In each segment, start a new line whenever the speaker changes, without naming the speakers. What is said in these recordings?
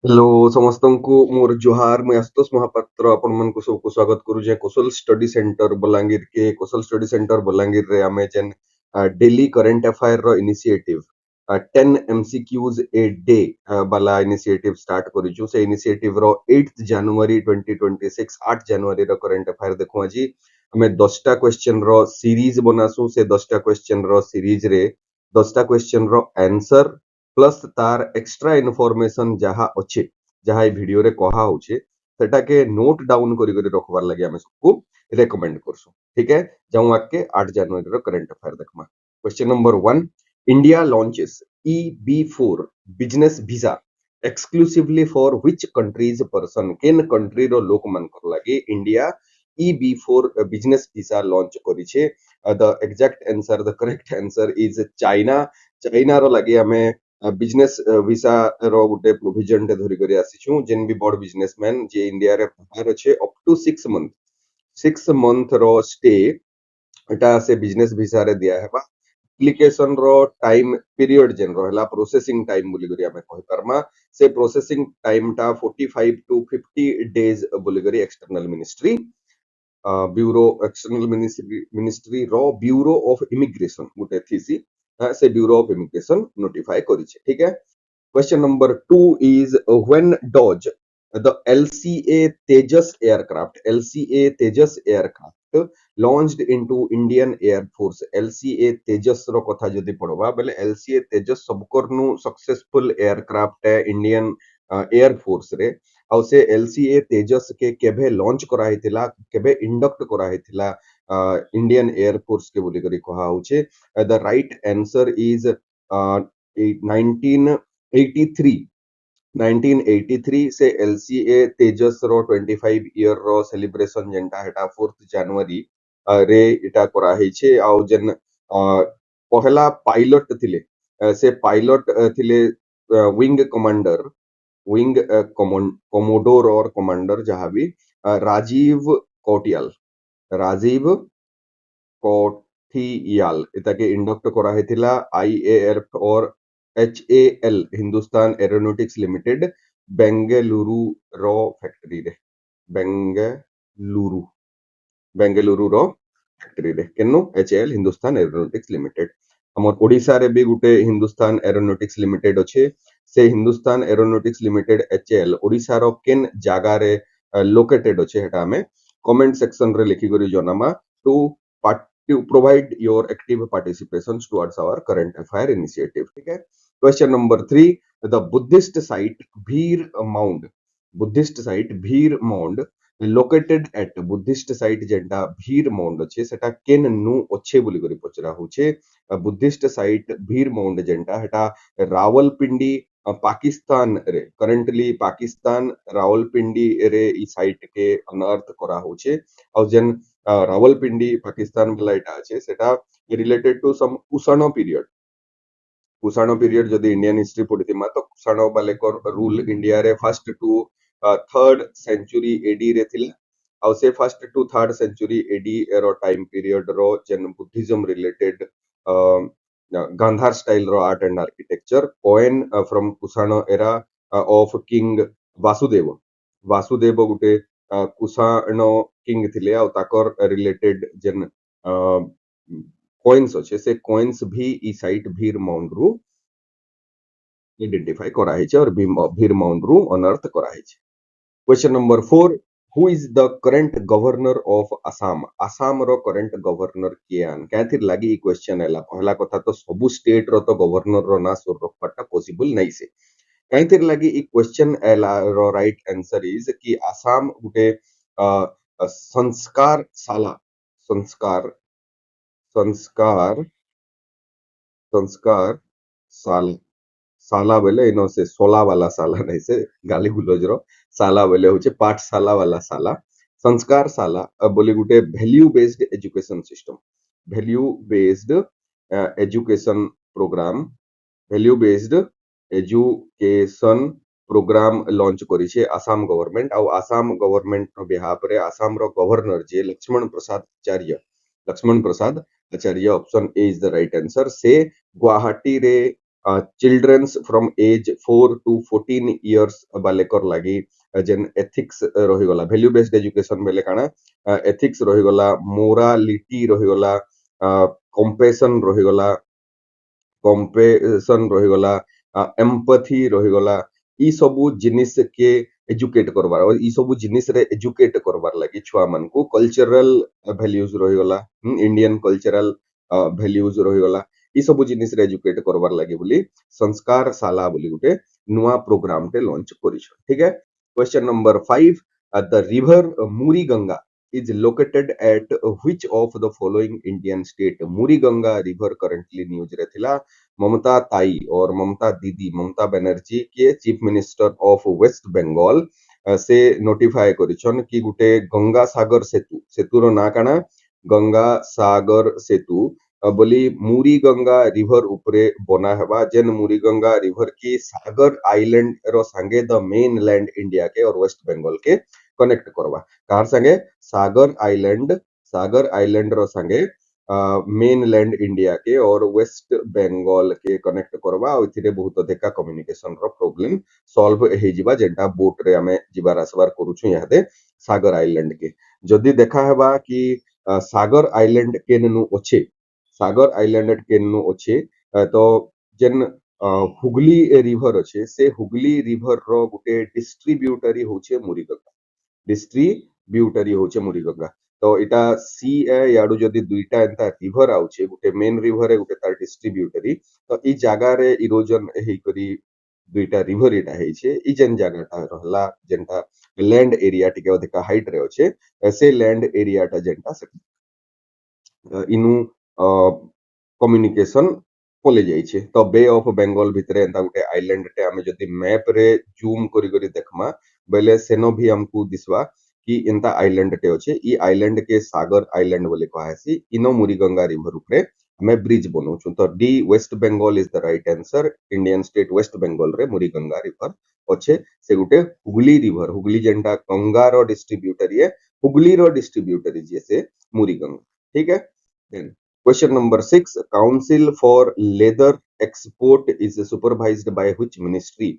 Hello समस्तंकु मोर जोहार मैं आशुतोष महापात्र आपण मानकु सबको स्वागत करूजे कौशल स्टडी सेंटर बलांगीर के कौशल स्टडी सेंटर बलांगीर रे आमे जेन डेली करंट अफेयर रो इनिशिएटिव 10 एमसीक्यूज ए डे वाला इनिशिएटिव स्टार्ट करिजु से इनिशिएटिव रो 8th जनवरी 2026 8 जनवरी रो करंट अफेयर देखु आजी हमें 10टा क्वेश्चन रो सीरीज बनासु से 10टा क्वेश्चन रो सीरीज रे 10टा क्वेश्चन रो आंसर प्लस तार एक्स्ट्रा इनफॉरमेशन जहा अच्छे जहा वीडियो रे कहा होचे सेटा के नोट डाउन करी करी रखबार लागि हमें सबको रेकमेंड करसु ठीक है जाऊ आके 8 जनवरी रो करंट अफेयर देखमा question number 1 India launches EB4 business visa exclusively for which countries person केन कंट्री रो लोक मान कर लागि India EB4 business visa launch करिछे the exact answer the correct answer is China China रो लागि हमें बिजनेस वीसा रो गुटे प्रोविजन टे धरि करी आसीछु जेन भी बड़ बिजनेसमैन जे इंडिया रे बाहर अछि अप टू 6 मंथ रो स्टे एटा से बिजनेस वीसा रे दिया हेबा एप्लीकेशन रो टाइम पीरियड जेन रहला प्रोसेसिंग टाइम बोली करी हमें कहि परमा से प्रोसेसिंग टाइम टा 45 टू 50 डेज बोली करी external ministry bureau external ministry रो ब्यूरो ऑफ इमिग्रेशन गुटे थीसी से ब्यूरो ऑफ इमिग्रेशन नोटिफाई करिছে ठीक है Question number 2 is when Dodge, the LCA Tejas aircraft launched into Indian Air Force. LCA Tejas रो कथा जदि पढ़वा बेले LCA Tejas सबकोरनु सक्सेसफुल एयरक्राफ्ट है इंडियन एयर फोर्स रे आउ से LCA Tejas के केभे लॉन्च करा हितिला केभे इंडक्ट करा हितिला इंडियन एयर फोर्स के बोली करी कहा होचे द राइट आंसर इज 1983 1983 से LCA तेजस रो 25 ईयर रो सेलिब्रेशन जेंटा हेटा 4th जनवरी रे इटा करा हिचे आउ जेन पहला पायलट थिले से पायलट थिले विंग कमोडोर और कमांडर जहां भी राजीव कोठियाल इताके इंडक्ट करा हेतिला IAF और HAL Hindustan aeronautics limited Bengaluru रो फैक्ट्री रे बेंगलुरु बेंगलुरु रो फैक्ट्री रे केनो HAL हिंदुस्तान एरोनॉटिक्स लिमिटेड हमर ओडिसा रे भी गुटे हिंदुस्तान एरोनॉटिक्स लिमिटेड अच्छे से Hindustan aeronautics limited HAL Odisha रो केन जागा रे लोकेटेड अच्छे हेटा हमें कमेंट सेक्शन रे लिखि करी जनामा to to provide your active participations towards our current affair initiative ठीक है question number 3 the Buddhist site Bhir mound located at Buddhist site जेंटा भीर माउंड अच्छे सेटा केन नु अच्छे बोली करी पचरा होचे बुद्धिस्ट साइट भीर माउंड जेंटा हेटा रावलपिंडी पाकिस्तान रे करंटली पाकिस्तान रावलपिंडी रे ई साइट के अनर्थ करा होचे और जेन रावलपिंडी पाकिस्तान वाला एटा আছে সেটা related to some Kushan period जदि इंडियन हिस्ट्री पढ़िथिमा तो कुषाण बालेकर रूल इंडिया रे first to 3rd century AD रे थिला आउ से first to 3rd century AD रो टाइम पीरियड रो जेन बुद्धिज्म रिलेटेड गांधार स्टाइल रो आर्ट एंड आर्किटेक्चर कोएन from Kushan era of king Vasudeva Vasudeva गुटे कुषाण किंग थिले आ ताकर रिलेटेड जेन कॉइन्स अच्छे से कॉइन्स भी ई साइट भीर माउंट रु आइडेंटिफाई करा हिचे और भीर माउंट रु अनर्थ करा हिचे question number 4 who is the current governor of Assam Assam रो करंट गवर्नर कियान कैथिर लागी ई क्वेश्चन हैला पहला कथा तो सबु स्टेट रो तो गवर्नर रो ना सुर रखपाटा पॉसिबल नहीं से कैथिर लागी ई क्वेश्चन हैला रो राइट आंसर इज कि असम गुटे संस्कार साला संस्कार संस्कार संस्कार साल साला बेले इनो से सोला वाला साला नहीं से गाली गुलोज रो साला बेले होचे पाठशाला वाला साला संस्कार साला बोले गुटे value based education program value based education program launch करिछे आसाम गवर्नमेंट और आसाम गवर्नमेंट रो बिहाफ रे आसाम रो गवर्नर जे Lakshman Prasad Acharya option A is the right answer से गुवाहाटी रे childrens from age 4 to 14 years बालेकर लगी जेन एथिक्स रही गला वैल्यू बेस्ड एजुकेशन बेले काना एथिक्स रही गला मोरालिटी रही गला कंपैशन रही गला कंपेसन रहीगला एम्पथी रहीगला ई सबू जिनिस के एजुकेट करबार और ई सबू जिनिस रे एजुकेट करबार लगी छुआ मन को कल्चरल वैल्यूज रहीगला इंडियन कल्चरल वैल्यूज रहीगला ई सबू जिनिस रे एजुकेट करबार लगी बोली संस्कार शाला बोली गुटे नुआ प्रोग्राम टे लॉन्च करिछ ठीक है question number 5 the river Muri Ganga is located at which of the following Indian state Muri Ganga river currently news रे थिला ममता ताई और ममता दीदी ममता बनर्जी के chief minister of waste Bengal से नोटिफाई करिछन कि गुटे गंगा सागर सेतु सेतुर ना काना गंगा सागर सेतु बोली मुरी गंगा रिवर उपरे बना हेबा जेन मुरी गंगा रिवर की सागर आइलैंड रो संगे द मेन लैंड इंडिया के और वेस्ट बंगाल के कनेक्ट करवा कार संगे सागर आइलैंड रो संगे मेन लैंड इंडिया के और वेस्ट बंगाल के कनेक्ट करवा और इथिरे बहुत अधिक कम्युनिकेशन रो प्रॉब्लम सॉल्व हे जिबा जेंटा बोट रे हमें जिबार आसबार करूछु यहादे सागर आइलैंड के जदी देखा हेबा कि सागर आइलैंड केननु अच्छे सागर आइलैंड केननु अच्छे तो जेन हुगली रिवर अच्छे से हुगली रिवर रो गुटे डिस्ट्रीब्यूटरी होचे मुरीगंगा डिस्ट्रीब्यूटरी होचे मुरीगंगा तो इटा सी ए याडू जदी दुईटा एंता रिवर आउचे गुटे मेन रिवर है गुटे तार डिस्ट्रीब्यूटरी तो ई जागा रे इरोजन हेई करी दुईटा रिवर इटा हेइछे ई जेन जागाटा रहला जेनटा लैंड एरिया टिके अधिका हाइट रे अच्छे से लैंड एरियाटा जेनटा से इनु कम्युनिकेशन पले जाइछे तो बे ऑफ बंगाल भितरे एंता गुटे आइलैंड टे आमे जदी मैप रे जूम करी करी देखमा बेले सेनो भी हमकु दिसवा कि एंता आइलैंड टे अच्छे ई आइलैंड के सागर आइलैंड बोले कहासी इनो मुरीगंगा रिवर उपरे हमें ब्रिज बनौछु तो D waste Bengal is the right answer Indian state waste Bengal रे मुरीगंगा रिवर अच्छे से गुटे हुगली रिवर हुगली जेंटा गंगा रो डिस्ट्रीब्यूटरी है हुगली रो डिस्ट्रीब्यूटरी जैसे मुरीगंगा ठीक है Then, question number 6 council for leather export is supervised by which ministry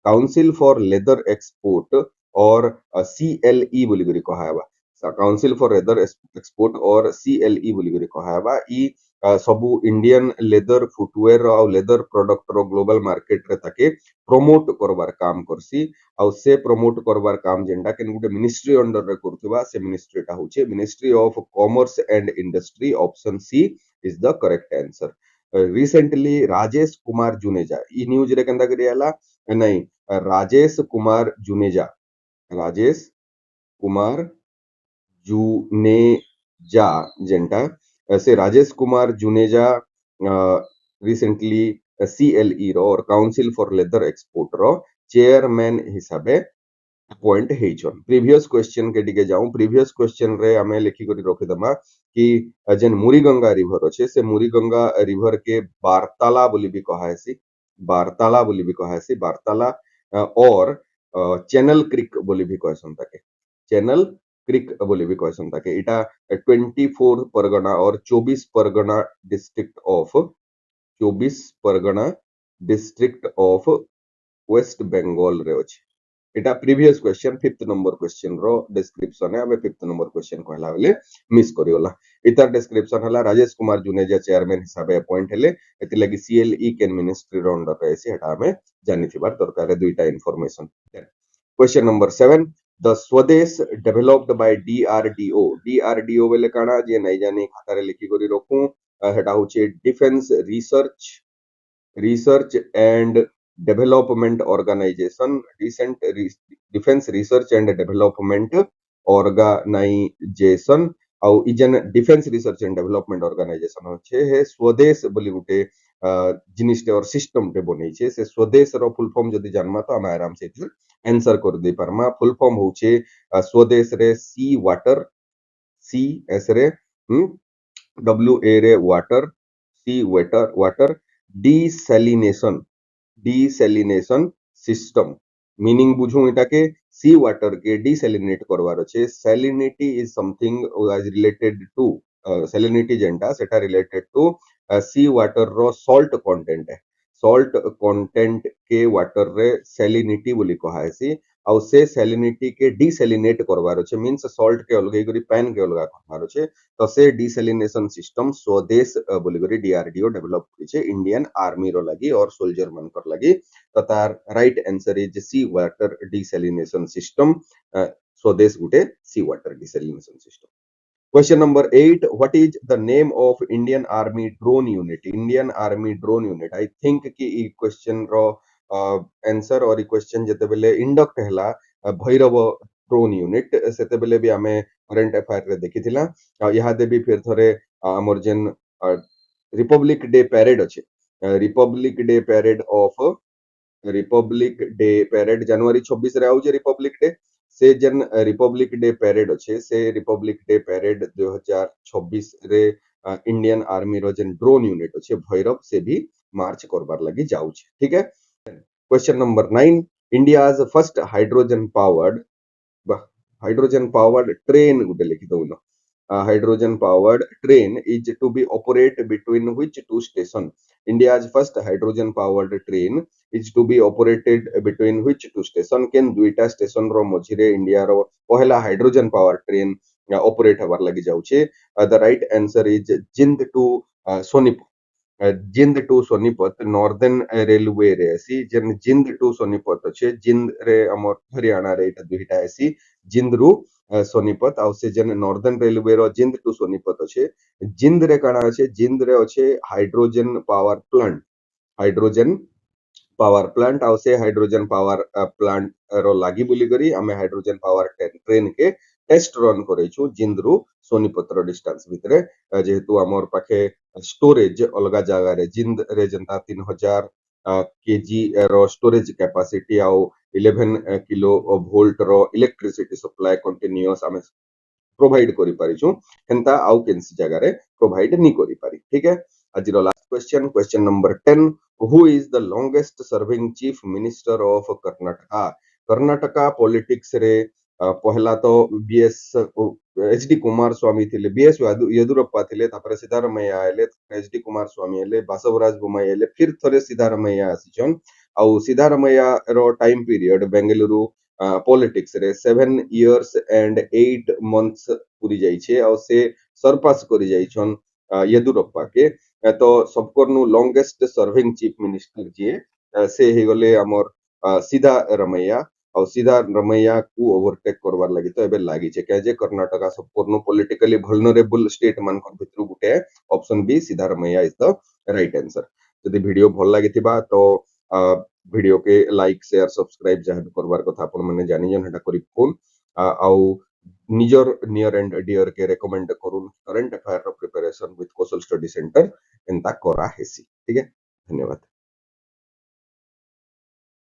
council for leather export और CLE बोली करी कहाबा काउंसिल फॉर लेदर एक्सपोर्ट और CLE बोली करी कहाबा ई सबु इंडियन लेदर फुटवेयर और लेदर प्रोडक्ट रो ग्लोबल मार्केट रे ताके प्रमोट करबार काम करसी आ से प्रमोट करबार काम जेंडा केन गुटे मिनिस्ट्री अंडर रे करथुबा से मिनिस्ट्री टा होचे ministry of commerce and industry option C is the correct answer recently Rajesh Kumar Juneja ई न्यूज रे केंदा करियाला नहीं राजेश कुमार जुनेजा राजेश कुमार जुनेजा जेंटा से राजेश कुमार जुनेजा रिसेंटली CLE रो और काउंसिल फॉर लेदर एक्सपोर्ट रो चेयरमैन हिसाबे अपॉइंट हेइछन प्रीवियस क्वेश्चन के दिके जाऊं प्रीवियस क्वेश्चन रे हमें लिखि करी रखि दमा कि जेन मुरीगंगा रिवर अछि से मुरीगंगा रिवर के बारताला बोली भी कहासी बारताला बोली भी कहासी बारताला और चैनल क्रिक बोली भी कहसन ताके चैनल क्रिक बोली भी कहसन ताके इटा 24 परगना और 24 Pargana district of 24 Pargana district of waste Bengal रे अछि एटा previous question fifth number question रो डिस्क्रिप्शन है हमें फिफ्थ नंबर क्वेश्चन कहला बेले मिस करियोला इतर डिस्क्रिप्शन हला राजेश कुमार जुनेजा चेयरमैन हिसाबे अपॉइंट हेले एति लगी CLE केन मिनिस्ट्री रो अंडर रे से हटा हमें जानि थिबार दरकार है दुईटा इंफॉर्मेशन क्वेश्चन नंबर 7 द स्वदेश डेवलप्ड बाय DRDO बेले काना जे नै जानि खाता रे लिखि करी रखू हेटा होचे defence research and development organisation defence research and development organisation आउ इजन defence research and development organisation होचे हे स्वदेश बोली गुटे जिनिस और सिस्टम टे बनै छे से स्वदेश रो फुल फॉर्म जदी जानमा तो हम आराम से आंसर कर दे परमा फुल फॉर्म होचे स्वदेश रे सी वाटर सी एस रे WA रे water sea water desalination system meaning बुझू एटा के सी वाटर के डिसैलिनेट करवार अछि salinity is something is related to salinity जेंटा सेटा रिलेटेड टू सी वाटर रो सॉल्ट कंटेंट है सॉल्ट कंटेंट के वाटर रे सैलिनिटी बोली कहा हेसी आउ से सैलिनिटी के डिसैलिनेट करवार अछि मींस सॉल्ट के अलग करी पैन के अलग करवार अछि तो से डिसैलिनेशन सिस्टम स्वदेश बोली करी डीआरडीओ डेवलप करिছে इंडियन आर्मी रो लागि और सोल्जर मनकर लागि तो तार right answer is sea water desalination system Swadesh गुटे sea water desalination system Question number 8. What is the name of Indian Army drone unit? Indian Army drone unit. I think कि ई question रो answer और ई question जते बेले induct हैला Bhairav drone unit सेते बेले भी हमें current affair रे देखिथिला यहाँ दे भी फिर थोरे हमर जेन रिपब्लिक डे पैरेड अछि republic day parade of republic day parade जनवरी 26 रे आउजे रिपब्लिक डे से जन रिपब्लिक डे पैरेड अच्छे से रिपब्लिक डे पैरेड 2026 रे इंडियन आर्मी रो जन ड्रोन यूनिट अच्छे भैरव से भी मार्च करबार लगी जाउछे ठीक है question number 9 India's first hydrogen powered train गुटे लिखि दउनो hydrogen powered train is to be operate between which two station india's first hydrogen powered train is to be operated between which two station केन दुईटा station रो मझिरे India रो पहला hydrogen power train operate हबार लगी जाउछे the right answer is Jind to Sonipat Jind to Sonipat northern railway रे आसी जेन जिंद to Sonipat अच्छे जिंद रे हमर हरियाणा रे एटा दुईटा आसी जिंद रु सोनीपत आउ से जेन northern railway row Jind to Sonipat अच्छे जिंद रे काना अच्छे जिंद रे अच्छे हाइड्रोजन पावर प्लांट आउ से हाइड्रोजन पावर प्लांट रो लागि बोली करी हमें हाइड्रोजन पावर ट्रेन के टेस्ट रन करेछु जिंदरु सोनीपत रो डिस्टेंस भितरे जेहेतु हमर पाखे स्टोरेज अलगा जगह रे जिंद रे जनता 3000 केजी रो स्टोरेज कैपेसिटी आउ 11 किलो वोल्ट रो इलेक्ट्रिसिटी सप्लाई कंटीन्यूअस हमें प्रोवाइड करि पारिछु हेंता आउ केनसी जगह रे प्रोवाइड नी करि पारि ठीक है आज रो last question number 10 who is the longest serving chief minister of Karnataka Karnataka politics रे पहला तो बीएस एचडी कुमार स्वामी थिले बीएस येदुरप्पा थिले तापर सिद्धारमैया आइले एचडी कुमार स्वामी आइले बासवराज बोम्मई आइले फिर थरे सिद्धारमैया आसीचन आउ सिद्धारमैया रो टाइम पीरियड बेंगलुरु पॉलिटिक्स रे 7 इयर्स एंड 8 मंथ्स पूरी जाई छे आउ से सरपास करि जाइछन येदुरप्पा के तो सबकर नु लॉन्गेस्ट सर्विंग चीफ मिनिस्टर जे से हे गले हमर सीधा रमैया और सीधा रमैया को ओवरटेक करवार लागि तो एबे लागि छे के जे कर्नाटका सबकर नु पॉलिटिकली वल्नरेबल स्टेट मान कर भितरु गुटे option B Siddaramaiah is the right answer जदि वीडियो भल लागितिबा तो वीडियो के लाइक शेयर सब्सक्राइब जहां करवार कथा अपन माने जानि जन हटा करी फोन आउ निजर नियर एंड डियर के रेकमेंड करूँ current affair preparation with Kaushal study centre एंता करा हेसी ठीक है धन्यवाद।